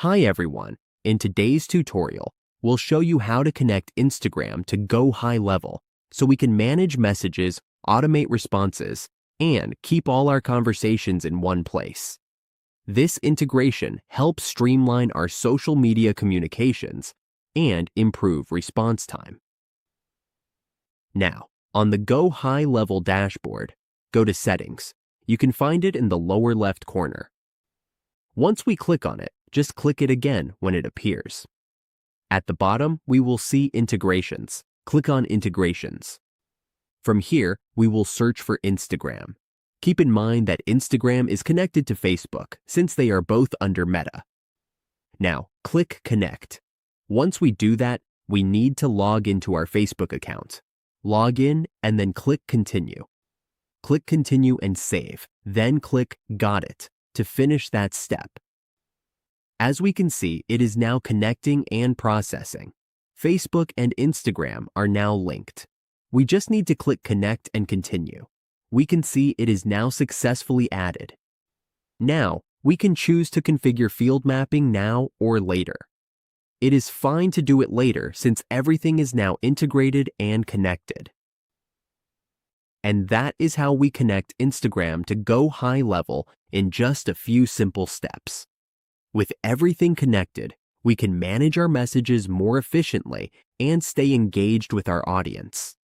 Hi everyone, in today's tutorial, we'll show you how to connect Instagram to Gohighlevel so we can manage messages, automate responses, and keep all our conversations in one place. This integration helps streamline our social media communications and improve response time. Now, on the Gohighlevel dashboard, go to Settings. You can find it in the lower left corner. Once we click on it, just click it again when it appears. At the bottom, we will see Integrations. Click on Integrations. From here, we will search for Instagram. Keep in mind that Instagram is connected to Facebook since they are both under Meta. Now, click Connect. Once we do that, we need to log into our Facebook account. Log in and then click Continue. Click Continue and Save, then click Got It to finish that step. As we can see, it is now connecting and processing. Facebook and Instagram are now linked. We just need to click Connect and Continue. We can see it is now successfully added. Now, we can choose to configure field mapping now or later. It is fine to do it later since everything is now integrated and connected. And that is how we connect Instagram to Gohighlevel in just a few simple steps. With everything connected, we can manage our messages more efficiently and stay engaged with our audience.